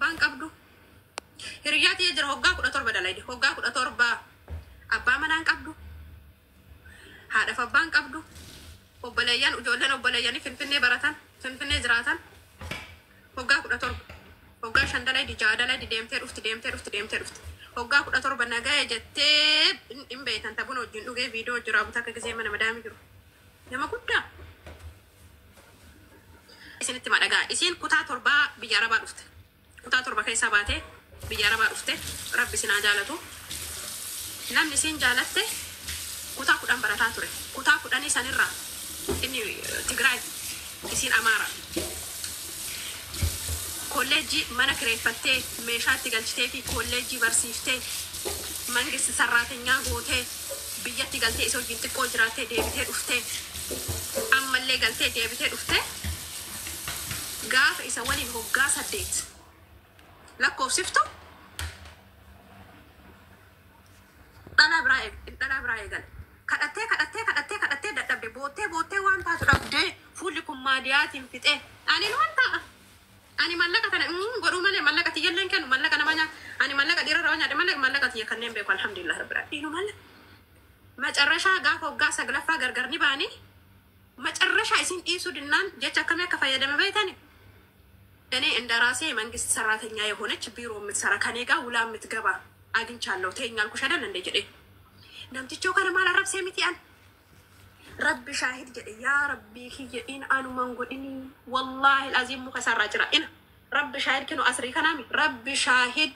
بان قبضو هريات يجر هوغا كودا توربا دلايدي هوغا كودا توربا ابا منان قبضو هذا فبان قبضو وبليان وجولن وبليان فنفني براتان فنفني جراتان هوغا كودا توربا هوغا شندلايدي جادلايدي ديمتي رفت هوغا كودا توربا نغاي جتي ان بيتان تبونو جندوغي فيديو جرابتا كزي من مدامي جرو يما كودا اسنتي ما دغا اسين كوتا توربا بياربا رفت كوتا توربا كيسا باتي بياربا رفت ربي سنا جالتو نام نسين جالته كوتا كودان براتا توري كوتا كوداني سانيرا اني تيغراي اسين امارا كوليجي مانا كريفتي ميشاتي غلشتي في كوليجي برسيفتي مانغس سراتنيا غوتي بياتي غلتي اسو جنتي كوجراتي ديبيتي رفتي اما اللي غلتي ديبيتي رفتي غاف اسواني هوغا سديت لكو سيفتو دانا براي قال كدتي ددبي بوتي وان تاسو دبدي فولكم ماديات فيتي اني نونتا اني ملكه انا غدو مالي ملكه يلن كان ملكه انا مانيا اني ملكه ديره روانيا دي ملكه يكنن بيكو الحمد لله رب العالمين مال مጨረሻ ጋፎ ጋሳ ገለፋ ገርገርኒ ባኒ መጨረሻ አይሲን ኢሱ ድናን ጀቻ ከመ ከፈየደመ በይታኒ እኔ እንደራሴ መንግስት ሰራተኛ የሆነች ቢሮ የምትሰራ ከኔ ጋር ውላ የምትገባ አግኝቻለሁ ተኛልኩ ሸደል እንደ ጀዴ نمتيجو كان مال رب سميتي أن رب شاهد جد يا ربي هي إن أنا منقولني والله العظيم مكسر رجرا إن رب شاهد كانوا أسري كنامي رب شاهد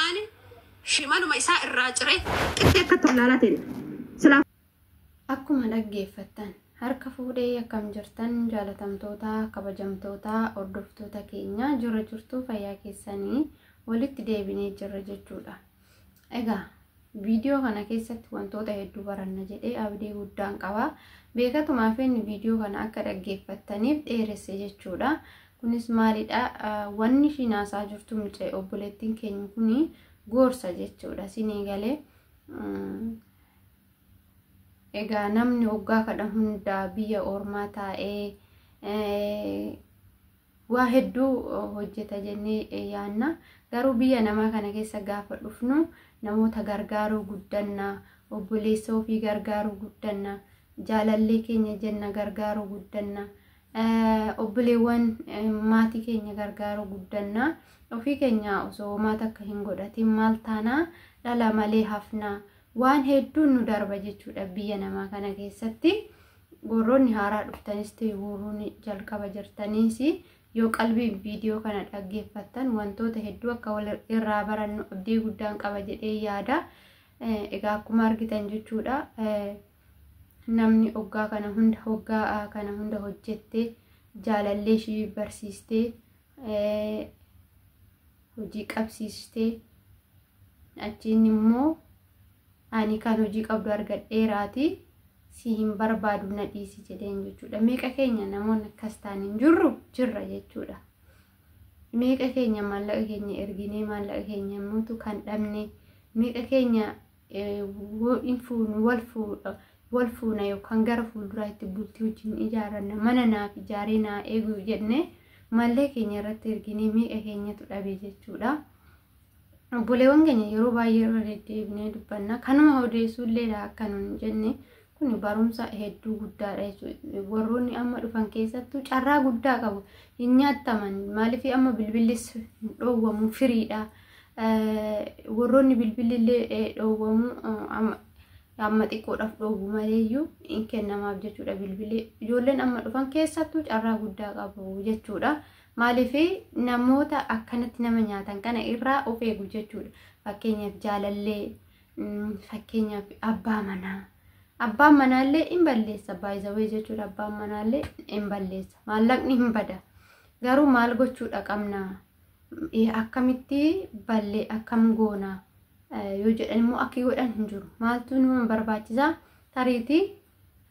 أنا شمال ما يساء الرجرة كتير كتر لالتين سلام أكو ملقي فتن harka fuudhee akkam jirtan jaalatamtoota kabajamtoota hordoftoota keenya jirra jirtu fayyaa keessanii walitti deebinee jirra jechuudha. Egaa viidiyoo kana keessatti wantoota hedduu baranna jedhee abdii guddaan qaba. Beekatumaaf inni viidiyoo kana akka dhaggeeffattaniif dheeresse jechuudha. Kunis maalidha? Wanni shinaasaa jirtu mucee obboleettiin keenya kuni gorsa jechuudha. Sinii galee egaa namni hoggaa kadha hunda biyya ormaa taa'ee waa hedduu hojjeta jennee yaanna. Garuu biyya namaa kana keessa gaafa dhufnu namoota gargaaruu guddanna, obboleessa ofii gargaaruu guddanna, jaalallee keenya jenna gargaaruu guddanna, obboleewwan maatii keenya gargaaruu guddanna. Ofii keenya osoo maata akka hin godhatin maal taana dhala malee hafna. Waan hedduun nu darba jechuudha biyya namaa kana keessatti. Gorroonni haaraa dhuftanis ta'e warroonni jalqaba jirtanis yoo qalbii viidiyoo kana dhaggeeffattan wantoota hedduu akka wal irraa barannu abdii guddaan qaba jedhee yaada. Egaa akkuma argitan jechuudha namni hoggaa kana hunda hojjettee jaalallee ishii barsiistee hojii qabsiistee achiin immoo ani kan hojii qabdu argadheeraati si hin barbaadu na dhiisi jedheen jechuudha. Meeqa keenya namoonni akkas taaniin jirra jechuudha. Meeqa keenya maallaqa keenya erginee maallaqa keenya muutu kan dhabne, meeqa keenya wal fuuna yookaan gara fuulduraatti bultii wajjin ijaaranna mana naaf ijaaree naa eegu jenne maallaqa keenya irratti erginee meeqa keenyatu dhabe jechuudha. Obboleewwan keenya yeroo baay'ee irra deddeebinee dubbanna. Kanuma odeessuullee akka nuun jenne kun barumsa hedduu guddaadha jechuudha. Warroonni amma dhufan keessattuu carraa guddaa qabu. Hin nyaattaman maaliif amma bilbilis dhoowwamu firiidha. Warroonni bilbilillee dhoowwamu amma xiqqoodhaaf dhoowwu maleeyyuu hin kennamaaf jechuudha bilbilee. Ijoolleen amma dhufan keessattuu carraa guddaa qabu jechuudha. Maaliif namoota akkanatti nama nyaatan kana irraa of eegu jechuudha. Fakkeenyaaf jaalallee, fakkeenyaaf abbaa manaa. Abbaan manaallee hin balleessa baay'isawee jechuudha. Abbaan manaallee hin balleessa. Maallaqni hin bada. Garuu maal gochuudha qabna? Akkamitti ballee akkam goona yoo jedhan immoo akka godhan hin jiru. Maaltu nama barbaachisaa? Tariitii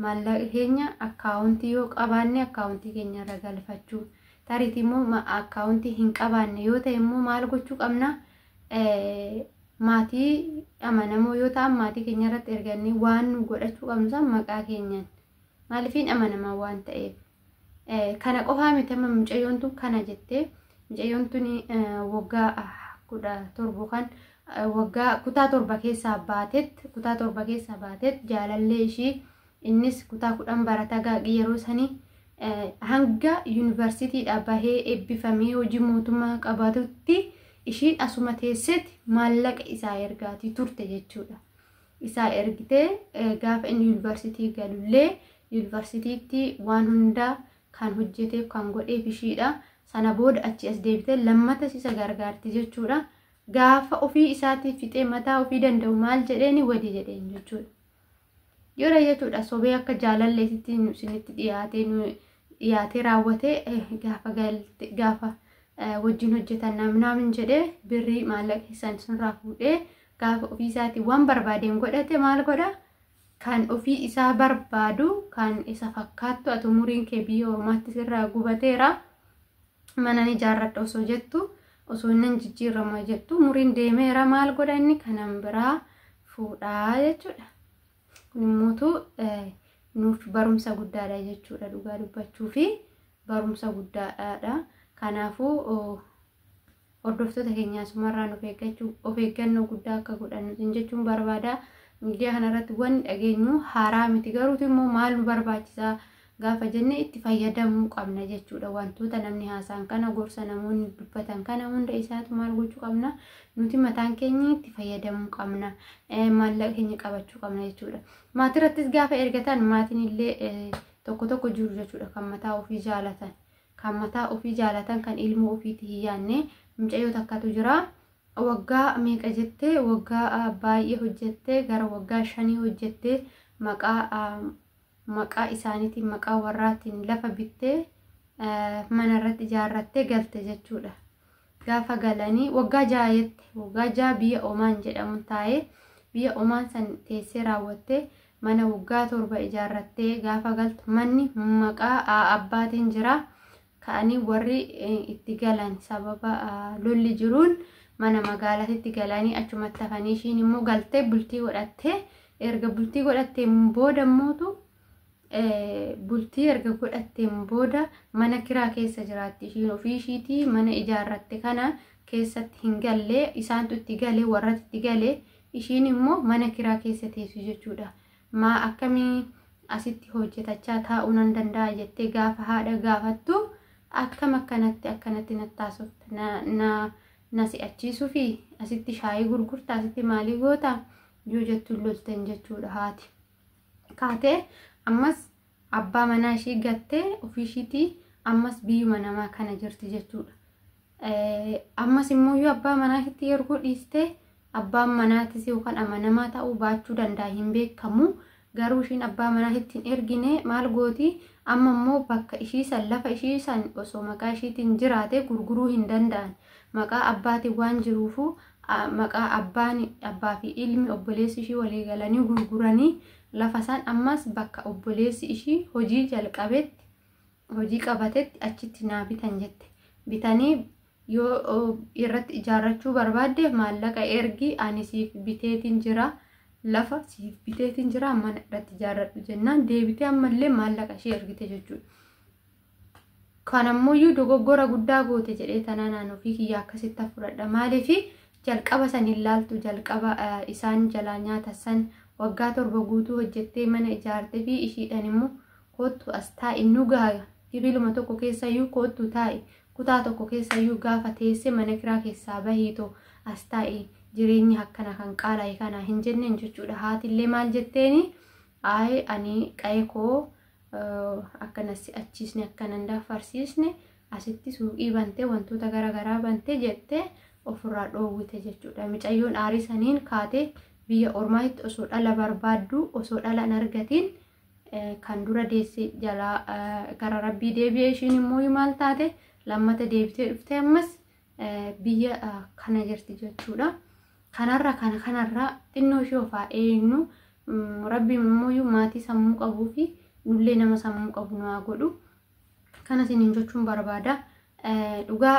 maallaqa keenya akkaawuntii yoo qabaanne akkaawuntii keenya irra galfachuu. Tariitii immoo akkaawuntii hin qabaanne yoo ta'e immoo maal gochuu qabna? Maatii amanamoo yoo ta'an maatii keenya irratti ergannee waan nu godhachuu qabnu san maqaa keenyaan. Maaliif amanamaa waan ta'eef. Kana qofaa miti amma mucayyoontu kana jettee mucayyoon tuni waggaa 17 kan waggaa kutaa 7 keessaa baatet jaalallee ishii innis kutaa 10 barataa gaaqii yeroo sanii hanga yuunivarsiitiidhaa bahee eebbifamee hojii mootummaa qabaatutti ishiin asuma teessetti maallaqa isaa ergaatii turte jechuudha. Isaa ergitee gaafa inni yuunivarsiitii galullee yuunivarsiitiitti waan hundaa kan hojjeteef kan godheef ishiidha. Sana booda achi as deebitee lammata isa gargaarti jechuudha. Gaafa ofii isaatii fixee mataa ofii danda'u maal jedheeni wadi jedheen jechuudha. Yoo jechuudha sobee akka jaalalleetitti isinitti dhiyaatee raawwatee gaafa wajjin hojjetan namnaamin jedhee birrii maallaqa isaan sunirraa fuudhee gaafa ofii isaatii waan barbaadeen godhate maal godha kan ofii isaa barbaadu kan isa fakkaattu ati umuriin kee biyya ormaatti sirraa gubateera mana ni ijaarradha osoo jettu osoo inni jijjiirama jettu umuriin deemeera maal godha inni kanan biraa fuudhaa jechuudha. Kun immoo nuuf barumsa guddaadha jechuudha dhugaa dubbachuu fi barumsa guddaadha. Kanaafuu hordoftoota keenyaa sumarraan of eeggannoo guddaa akka godhannu jechuun barbaada. Miidiyaa kanarratti waan dhageenyu haaraa miti garuu immoo maal nu barbaachisaa gaafa jenne itti fayyadamuu qabna jechuudha. Wantoota namni haasaan kana gorsa namoonni dubbatan kana hunda isaatu maal gochuu qabna nuti mataan keenya itti fayyadamuu qabna maallaqa keenya qabachuu qabna jechuudha. Maatirrattis gaafa ergatan maatiin illee tokko jiru jechuudha kan mataa ofii jaalatan. Kan mataa ofii jaalatan kan ilmoo ofiitti hin yaanne mucayyoo takkatu jira. Waggaa meeqa jettee waggaa baay'ee hojjettee gara waggaa 5 hojjettee maqaa isaaniitiin maqaa warraatiin lafa bittee mana irratti ijaarrattee galte jechuudha. Gaafa galanii waggaa 6 jette waggaa 6 biyya Omaan jedhamu taa'ee biyya Omaan san teessee raawwattee mana waggaa 7 ijaarrattee gaafa galtu manni maqaa abbaatiin jira. Ka'anii warri itti galan sababa lolli jiruun mana magaalaatti galanii achumatti hafanii ishiin immoo galtee bultii godhattee erga bultii godhatteen booda mana kiraa keessa jiraatti ishiin ofii ishiitii mana ijaarratte kana keessatti hin galle isaantu itti galee warratti itti galee ishiin immoo mana kiraa keessa teessu jechuudha. Maa akkamii asitti hojjetachaa taa'uu nan danda'a jettee gaafa haadha gaafattu akkam akkanatti nattaasofta na si'achiisuu fi asitti shaayii gurgurta asitti maalii goota yoo jettu lolten jechuudha. Haati kaatee ammas abbaa manaa ishii gattee ofii ishiitii ammas biyyuma namaa kana jirti jechuudha. Ammas immoo yoo abbaa manaa itti erguu dhiiste abbaan manaatis yookaan amanamaa ta'uu baachuu danda'a hin beekamu. Garuu ishiin abbaa manaa ittiin ergine maal gooti amma immoo bakka ishii san lafa ishii san osoo maqaa ishiitiin jiraate gurguruu hin danda'an. Maqaa abbaatiin waan jiruufu maqaa abbaa fi ilmi obboleessi ishii walii galanii gurguranii lafa san ammas bakka obboleessi ishii hojii qabatetti achitti naa bitan jette. Bitanii yoo irratti ijaarrachuu barbaadde maallaqa ergi ani siif biteetiin jira. Lafa siif biteetiin jira mana irratti ijaarradhu jennaan deebitee ammallee maallaqa ishee ergite jechuudha. Kanammoo dogoggora guddaa goote jedhee tanaan ofii kiyyaa akkasitti fudhadha. Maaliif jalqaba san ilaaltu jalqaba isaan jalaa nyaata san waggaa 7 guutuu hojjettee mana ijaartee fi ishiidhaan immoo kottu as taa'e nu gaaya sibiiluma tokko keessayyuu kottu taa'e kutaa tokko keessayyuu gaafa teessee mana kiraa keessaa bahiitoo as taa'e. Jireenya akkana kan qaala'e kana hin jenneen jechuudha. Haatillee maal jetteeni ani qa'ee koo akkanas achiisne akkanan daffarsiisne asitti suuqii bantee wantoota garaagaraa bantee jettee ofirraa dhoowwite jechuudha. Mucayyoon aarii saniin kaatee biyya ormaatti osoo dhala barbaaddu osoo dhala hin argatiin kan dura deesse jalaa gara rabbii deebi'ee ishiin immoo maal taate lammata deebitee dhuftee ammas biyya kana jirti jechuudha. Kanarra xinnoo ishee ofaa eenyu rabbiin immoo maatii sammuu qabuu fi nullee nama sammuu qabu nu haa godhu. Kana isiniin jechuun barbaada. Dhugaa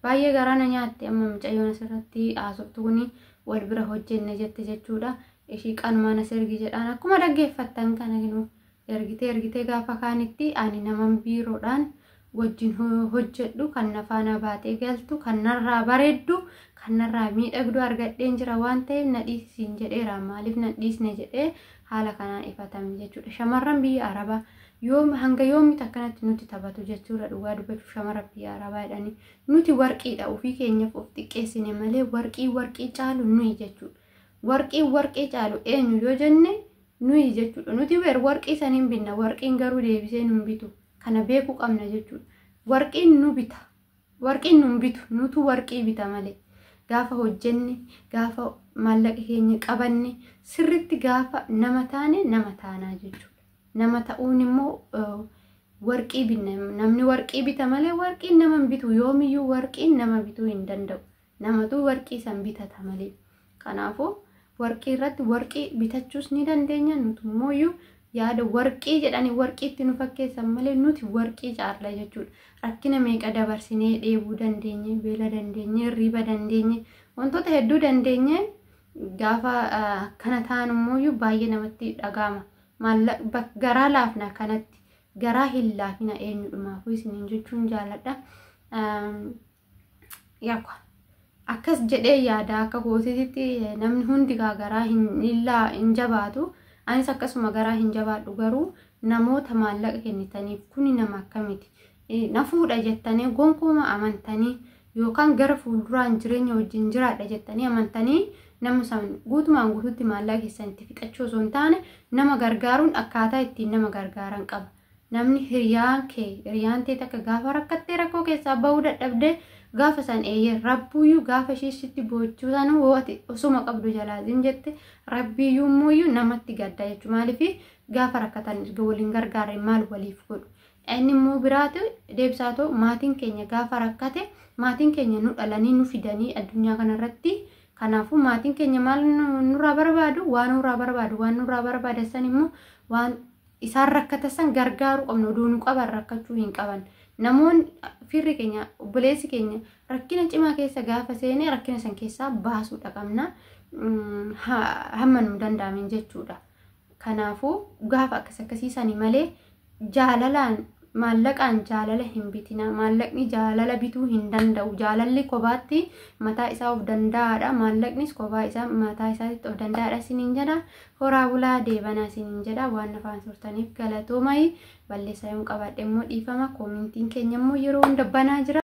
baay'ee garaana nyaatte amma mucayyoon asirratti haasoftu kuni wal bira hojjenne jette jechuudha. Ishii qanumaan as ergi jedhaan akkuma dhaggeeffattan kana ergitee gaafa kaanitti ani naman biiroodhaan wajjin hojjedhu kan nafaana baatee galtu kan narraa bareeddu kan narraa miidhagdu argadheen jira waan ta'eef na dhiisiin jedheera maaliif na dhiisne jedhee haala kanaan ifatame jechuudha. Shamarran biyya Arabaa hanga yoomitti akkanatti nuti taphatu jechuudha. Dhugaa dubbachuuf shamarran biyya Arabaa jedhanii nuti warqiidha ofii keenyaaf of xiqqeessine malee warqii caalu nuyi jechuudha. Warqii caalu eenyu yoo jenne nuyi jechuudha. Nuti warqii saniin binna warqiin garuu deebisee nu bitu kana beekuu qabna jechuudha. Warqiin nu bita warqiin nu bitu nutu warqii bita malee gaafa hojjenne gaafa maallaqa keenya qabanne sirritti gaafa nama taane nama taanaa jechuudha. Nama ta'uun immoo warqii binna namni warqii bita malee warqiin nama bitu yoomiyyuu warqiin nama bituu hin danda'u. Namatu warqii san bitata malee. Kanaafuu warqii irratti warqii bitachuus ni dandeenya nuti immoo yaada warqii jedhanii warqiitti nu fakkeessan malee nuti warqii caarla jechuudha. Rakkina meeqa dabarsinee dheebuu dandeenye, beela dandeenye, riba dandeenye, wantoota hedduu dandeenye gaafa kana ta'an immoo baay'ee namatti dhagama. Garaa laafna kanatti garaa hin laafina eenyudhumaafuu isiniin jechuun jaalladha. Akkas jedhee yaada akka goositti namni hundi garaa hin jabaatu. Anis akkasuma garaa hin jabaadhu garuu namoota maallaqa kennitaniif kuni nama akkamitti na fuudha jettanii gonkuuma amantanii yookaan gara fuulduraan jireenya wajjin jiraadha jettanii amantanii nama san guutumaan guutuutti maallaqa keessan itti fixachuu osoo hin taane nama gargaaruun akkaataa ittiin nama gargaaran qaba. Namni hiriyaan tee takka gaafa rakkattee rakkoo keessaa bahuu dadhabdee gaafa san eeyyee rabbiyyuu gaafa ishiitti boochuu sana wooti osuma qabdu jalaaziin jette rabbiyyuu immoo namatti gadda jechuudha. Maaliif gaafa rakkatan erga waliin gargaarre maal waliif godhu. Inni immoo biraatu deebisaatoo maatiin keenya gaafa rakkate maatiin keenya nu dhalanii nu fidanii addunyaa kanarratti kanaafuu maatiin keenya maal nurraa barbaadu waan nurraa barbaadan immoo waan isaan rakkatan gargaaru qabnu oduu nu qaban rakkachuu hin qaban. Namoonni firri keenya obboleessi keenya rakkina cimaa keessa gaafa seenee rakkina san keessaa baasuudha qabna hamma nu danda'amin jechuudha. Kanaafuu gaafa akkasiisanii malee jaalalaan maallaqaan jaalala hin bitina. Maallaqni jaalala bituu hin danda'u. Jaalalli kophaatti mataa isaa of danda'aadha. Maallaqnis kophaa isaa mataa isaatti of danda'aadha isiniin jedha. Horaa bulaa deebanaa isiniin jedha. Waan nafaan turtaniif galatoomaayi. Balleessaa yoon qabaadhe immoo dhiifama. Koomintiin keenya immoo yeroo hunda banaa jira.